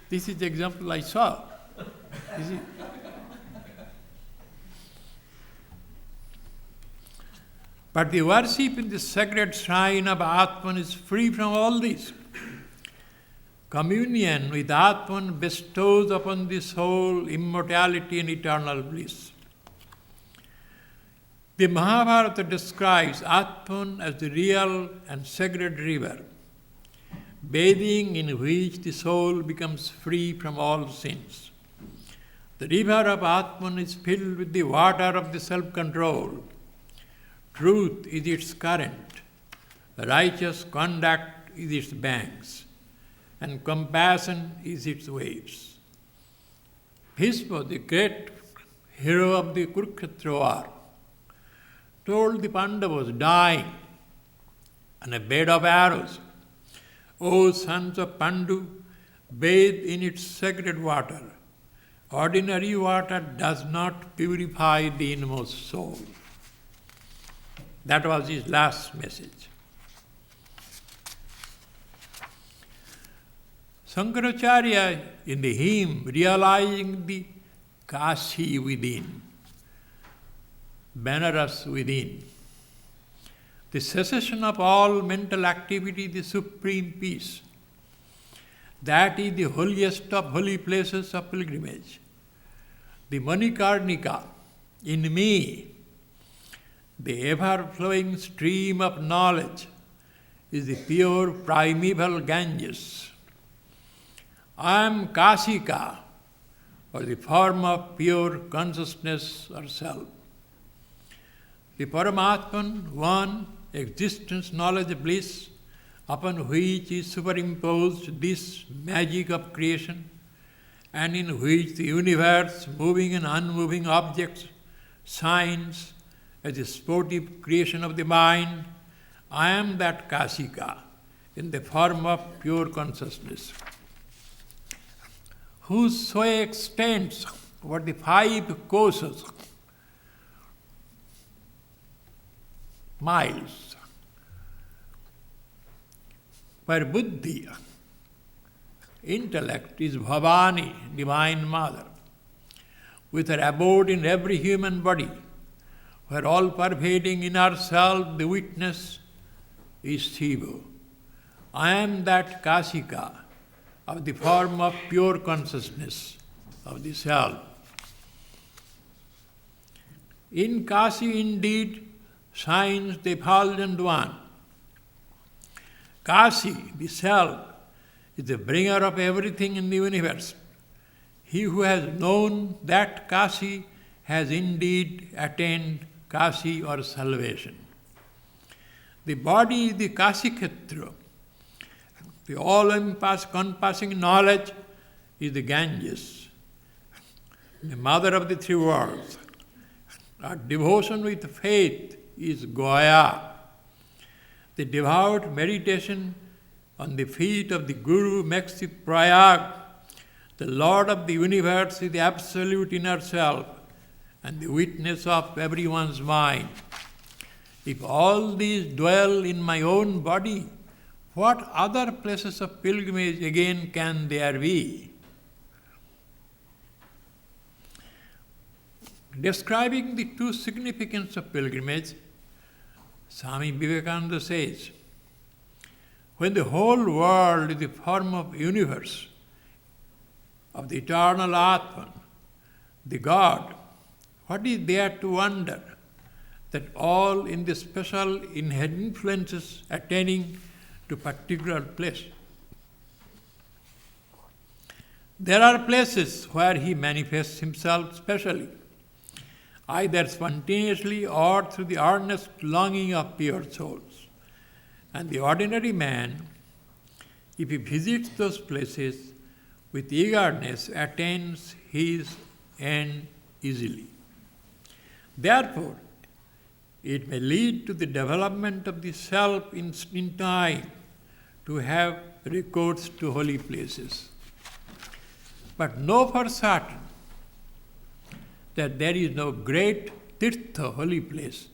This is the example I saw. You see? But the worship in the sacred shrine of Atman is free from all this. Communion with Atman bestows upon the soul immortality and eternal bliss. The Mahabharata describes Atman as the real and sacred river, bathing in which the soul becomes free from all sins. The river of Atman is filled with the water of the self-control. Truth is its current, righteous conduct is its banks, and compassion is its waves. Bhishma, the great hero of the Kurukshetra war, told the Pandavas dying on a bed of arrows, O sons of Pandu, bathe in its sacred water. Ordinary water does not purify the inmost soul. That was his last message. Shankaracharya, in the hymn, realizing the Kashi within, Benaras within, the cessation of all mental activity, the supreme peace, that is the holiest of holy places of pilgrimage. The Manikarnika, in me, the ever-flowing stream of knowledge, is the pure primeval Ganges. I am Kasika, or the form of pure consciousness or self. The Paramatman, one, existence, knowledge, bliss, upon which is superimposed this magic of creation, and in which the universe, moving and unmoving objects, shines as a sportive creation of the mind. I am that Kasika in the form of pure consciousness, whose sway extends over the 5 kosas, miles, where buddhi, intellect, is Bhavani, Divine Mother, with her abode in every human body, where all-pervading in ourselves the witness is Shiva. I am that Kasika of the form of pure consciousness of the self. In Kasi indeed shines the effulgent one. Kasi, the self, is the bringer of everything in the universe. He who has known that Kasi has indeed attained Kasi or salvation. The body is the Kasi Kshetra. The all-encompassing knowledge is the Ganges, the mother of the 3 worlds. Our devotion with faith is Gaya. The devout meditation on the feet of the Guru makes the Prayag. The Lord of the universe is the absolute inner self and the witness of everyone's mind. If all these dwell in my own body, what other places of pilgrimage again can there be? Describing the true significance of pilgrimage, Swami Vivekananda says, when the whole world is the form of universe, of the eternal Atman, the God, what is there to wonder that all in the special influences attaining to particular place? There are places where he manifests himself specially, either spontaneously or through the earnest longing of pure souls. And the ordinary man, if he visits those places with eagerness, attains his end easily. Therefore, it may lead to the development of the self in time to have recourse to holy places. But know for certain that there is no great tirtha, holy place,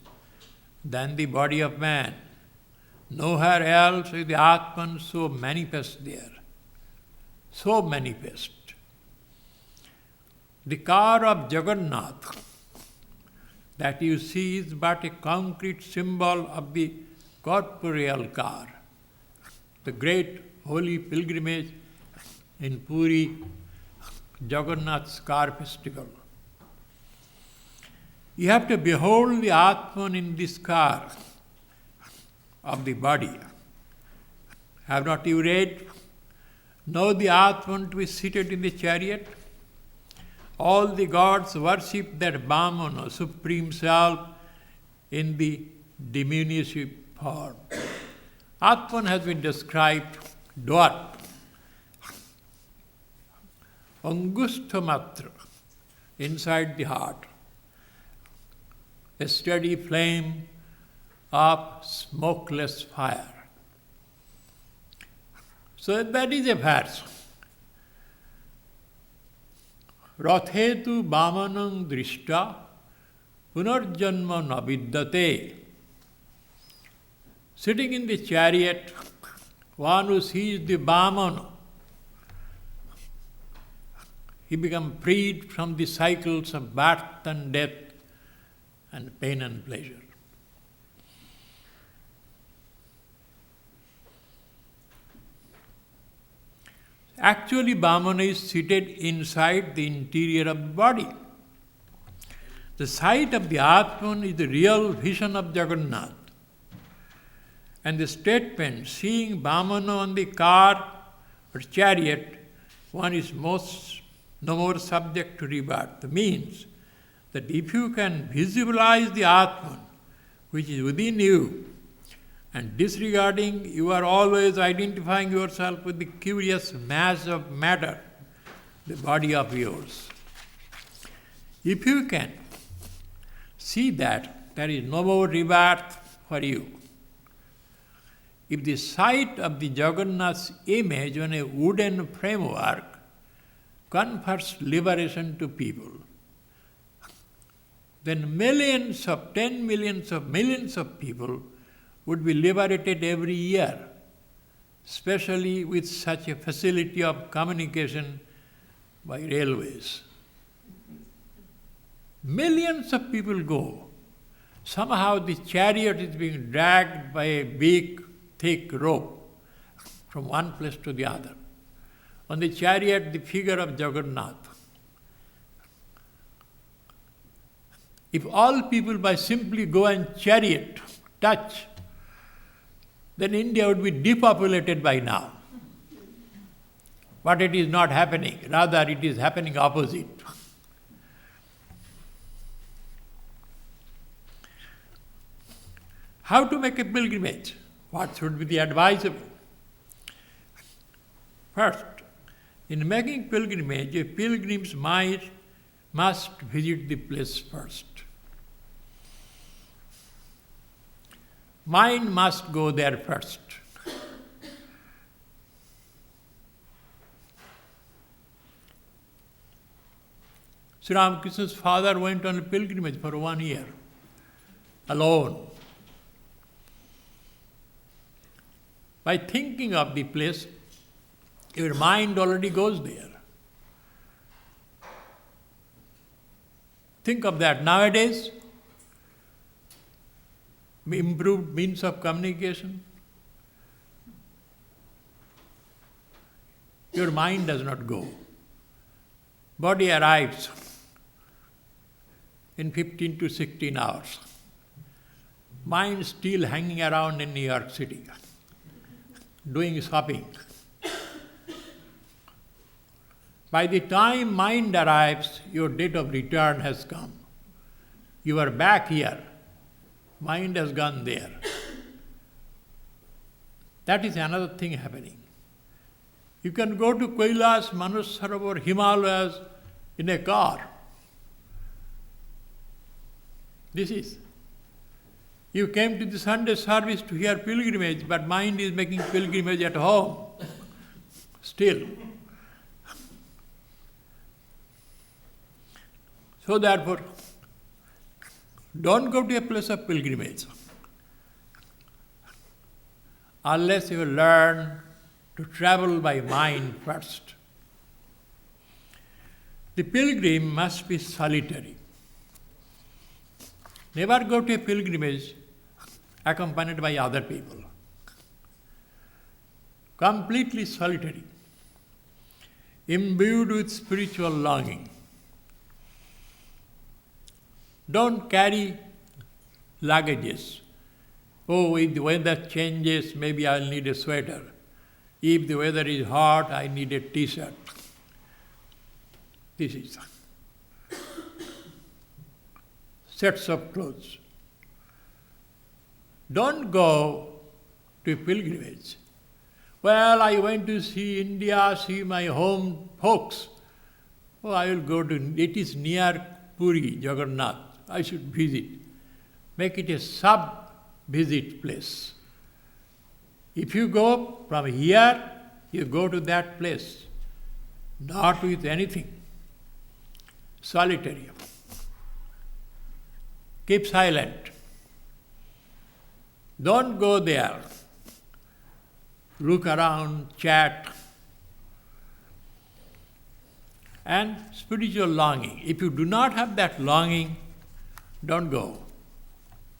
than the body of man, Nowhere else is the Atman so manifest there. So manifest. The car of Jagannath that you see is but a concrete symbol of the corporeal car. The great holy pilgrimage in Puri, Jagannath's car festival. You have to behold the Atman in this car of the body. Have not you read? Know the Atman to be seated in the chariot? All the gods worship that Vamana, Supreme Self, in the diminutive form. Atman has been described dwarf, Angusthamatra, inside the heart, a steady flame of smokeless fire. So that is a verse. Rathetu Vamanang Drishta Punarjanma Navidyate. Sitting in the chariot, one who sees the Vamana, he becomes freed from the cycles of birth and death and pain and pleasure. Actually, Vamana is seated inside the interior of the body. The sight of the Atman is the real vision of Jagannath. And the statement, seeing Vamana on the car or chariot, one is no more subject to rebirth, means that if you can visualize the Atman, which is within you, and disregarding, you are always identifying yourself with the curious mass of matter, the body of yours. If you can see that, there is no more rebirth for you. If the sight of the Jagannath's image on a wooden framework confers liberation to people, then millions of, 10 millions of millions of people would be liberated every year, especially with such a facility of communication by railways. Millions of people go. Somehow the chariot is being dragged by a big, thick rope from one place to the other. On the chariot, the figure of Jagannath. If all people by simply go and chariot, touch, then India would be depopulated by now. But it is not happening. Rather, it is happening opposite. How to make a pilgrimage? What should be the advisable? First, in making pilgrimage, a pilgrim's mind must visit the place first. Mind must go there first. Sri Ramakrishna's father went on a pilgrimage for 1 year, alone. By thinking of the place, your mind already goes there. Think of that. Nowadays, improved means of communication, your mind does not go. Body arrives in 15 to 16 hours. Mind still hanging around in New York City, doing shopping. By the time mind arrives, your date of return has come. You are back here. Mind has gone there. That is another thing happening. You can go to Kailash, Manasarovar, Himalayas in a car. This is. You came to the Sunday service to hear pilgrimage, but mind is making pilgrimage at home. Still. So therefore, don't go to a place of pilgrimage. unless you learn to travel by mind first. The pilgrim must be solitary. Never go to a pilgrimage accompanied by other people. Completely solitary, imbued with spiritual longing. Don't carry luggages. Oh, if the weather changes, maybe I'll need a sweater. If the weather is hot, I need a t-shirt. This is sets of clothes. Don't go to pilgrimage. Well, I went to see India, see my home folks. Oh, I will go to, it is near Puri, Jagannath. I should visit. Make it a sub-visit place. If you go from here, you go to that place. Not with anything. Solitary. Keep silent. Don't go there. Look around, chat. And spiritual longing. If you do not have that longing, don't go.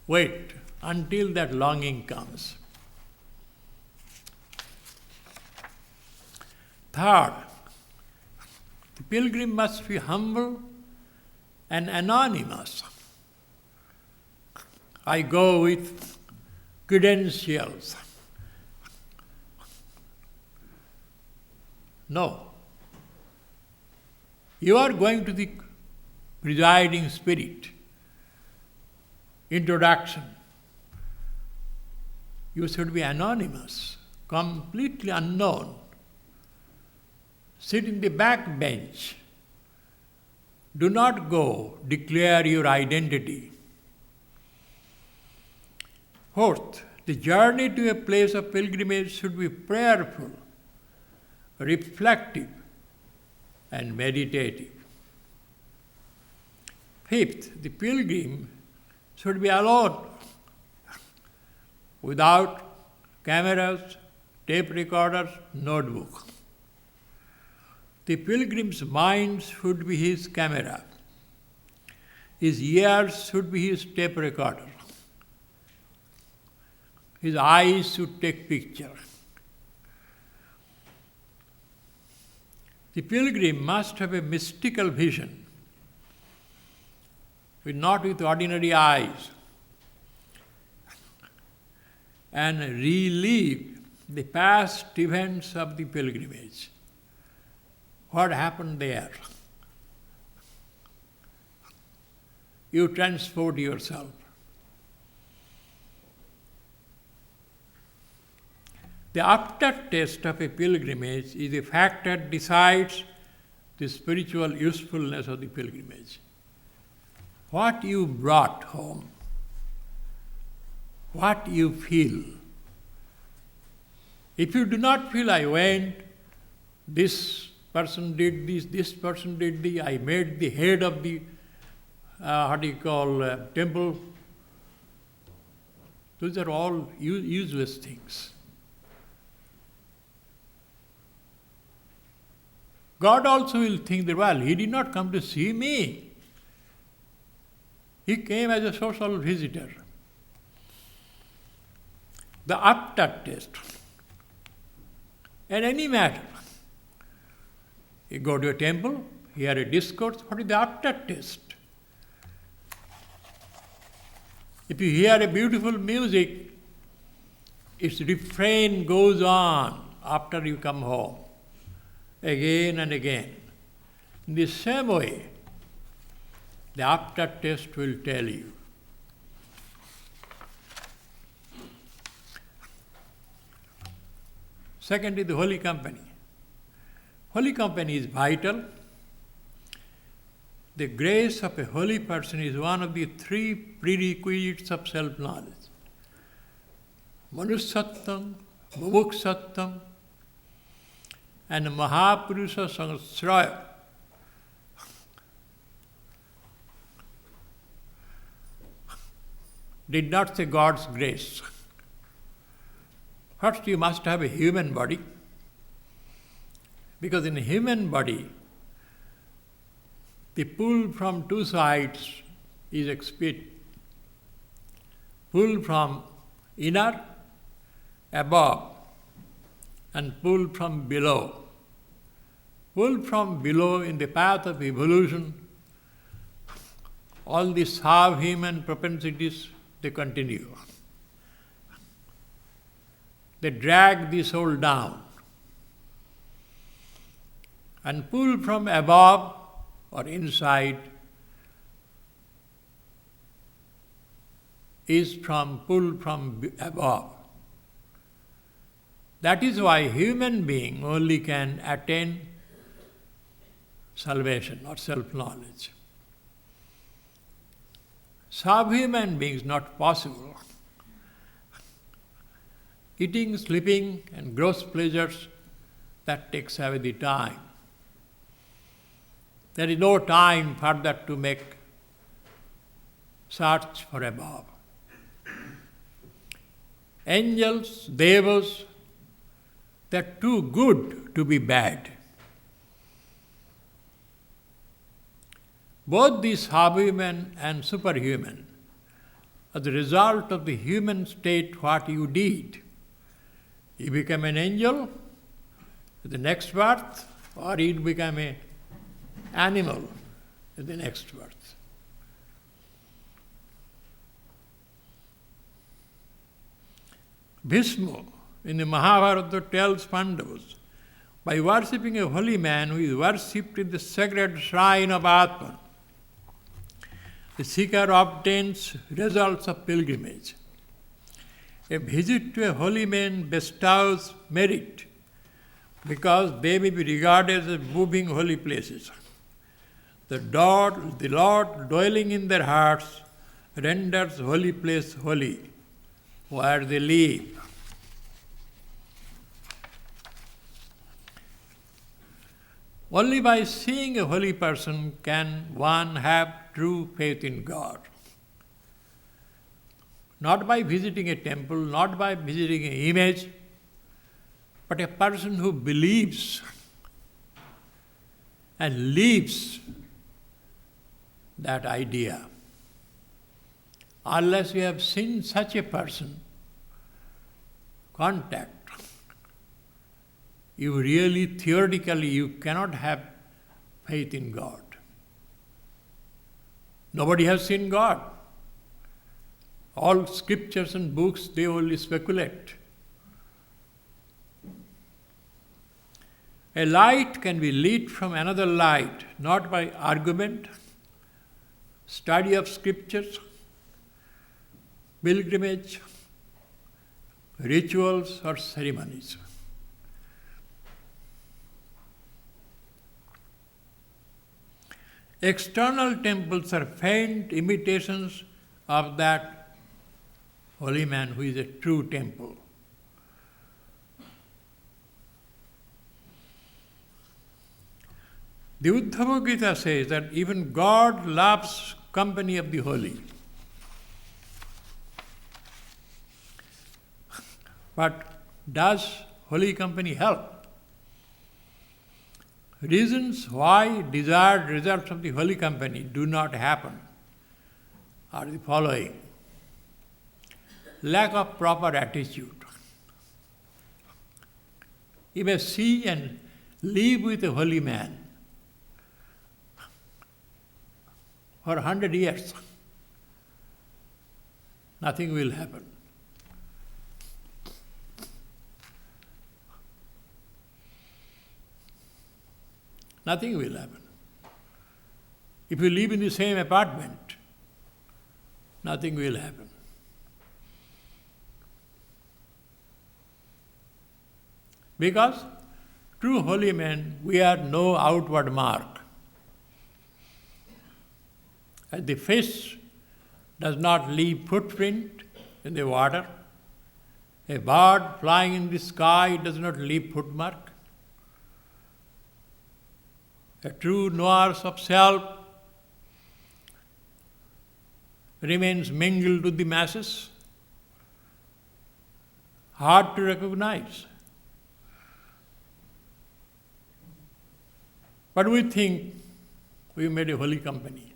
Wait until that longing comes. Third, the pilgrim must be humble and anonymous. I go with credentials. No. You are going to the presiding spirit. Introduction. You should be anonymous, completely unknown. Sit in the back bench. Do not go declare your identity. Fourth, the journey to a place of pilgrimage should be prayerful, reflective, and meditative. Fifth, the pilgrim should be alone, without cameras, tape recorders, notebook. The pilgrim's mind should be his camera. His ears should be his tape recorder. His eyes should take picture. The pilgrim must have a mystical vision, not with ordinary eyes, and relive the past events of the pilgrimage. What happened there? You transport yourself. The aftertaste of a pilgrimage is a factor that decides the spiritual usefulness of the pilgrimage. What you brought home, what you feel. If you do not feel, I went, this person did this person did this, I made the head of the, temple. Those are all useless things. God also will think that, well, he did not come to see me. He came as a social visitor. The aftertaste. In any matter. You go to a temple, hear a discourse, what is the aftertaste? If you hear a beautiful music, its refrain goes on after you come home, again and again. In the same way, the aftertaste will tell you. Second is the holy company. Holy company is vital. The grace of a holy person is one of the three prerequisites of self-knowledge. Manussattam, mumukshasattam, and Mahapurusha Sangasraya. Did not say God's grace. First, you must have a human body, because in a human body, the pull from two sides is expedient. Pull from inner, above, and pull from below. Pull from below in the path of evolution, all the subhuman propensities, they continue. They drag the soul down. And pull from above or inside is from pull from above. That is why human being only can attain salvation or self-knowledge. Subhuman beings not possible. Eating, sleeping, and gross pleasures, that takes away the time. There is no time further to make search for above. Angels, devas, they are too good to be bad. Both the subhuman and superhuman are the result of the human state, what you did. You become an angel in the next birth, or you become an animal in the next birth. Bhishma in the Mahabharata tells Pandavas, by worshipping a holy man who is worshipped in the sacred shrine of Atman, the seeker obtains results of pilgrimage. A visit to a holy man bestows merit because they may be regarded as moving holy places. The Lord dwelling in their hearts renders holy place holy where they live. Only by seeing a holy person can one have true faith in God. Not by visiting a temple, not by visiting an image, but a person who believes and lives that idea. Unless you have seen such a person, contact, you really, theoretically, you cannot have faith in God. Nobody has seen God. All scriptures and books, they only speculate. A light can be lit from another light, not by argument, study of scriptures, pilgrimage, rituals, or ceremonies. External temples are faint imitations of that holy man who is a true temple. The Uddhava Gita says that even God loves company of the holy. But does holy company help? Reasons why desired results of the holy company do not happen are the following. Lack of proper attitude. You may see and live with a holy man for 100 years. Nothing will happen. Nothing will happen. If you live in the same apartment, nothing will happen. Because true holy men wear no outward mark. As the fish does not leave footprint in the water, a bird flying in the sky does not leave footmark. A true knower of self remains mingled with the masses. hard to recognize. But we think we made a holy company.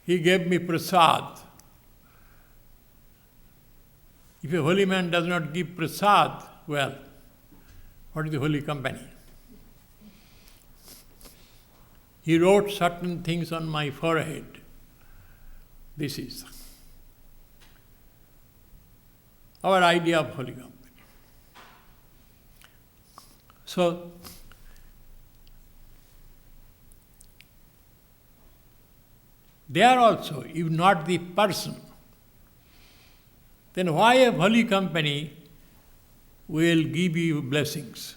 He gave me prasad. If a holy man does not give prasad, well, what is the holy company? He wrote certain things on my forehead. This is our idea of holy company. So, there also, if not the person, then why a holy company will give you blessings?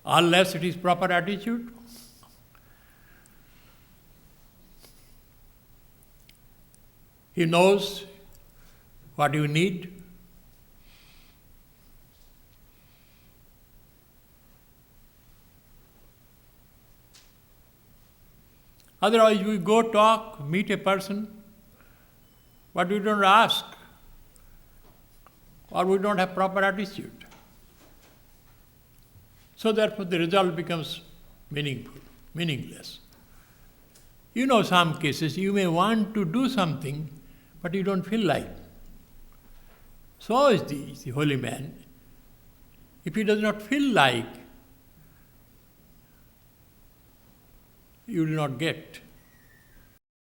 Unless it is proper attitude. He knows what you need. Otherwise, we go talk, meet a person, but we don't ask, or we don't have proper attitude. So therefore the result becomes meaningless. You know, some cases you may want to do something, but you don't feel like. So is the holy man. If he does not feel like, you will not get.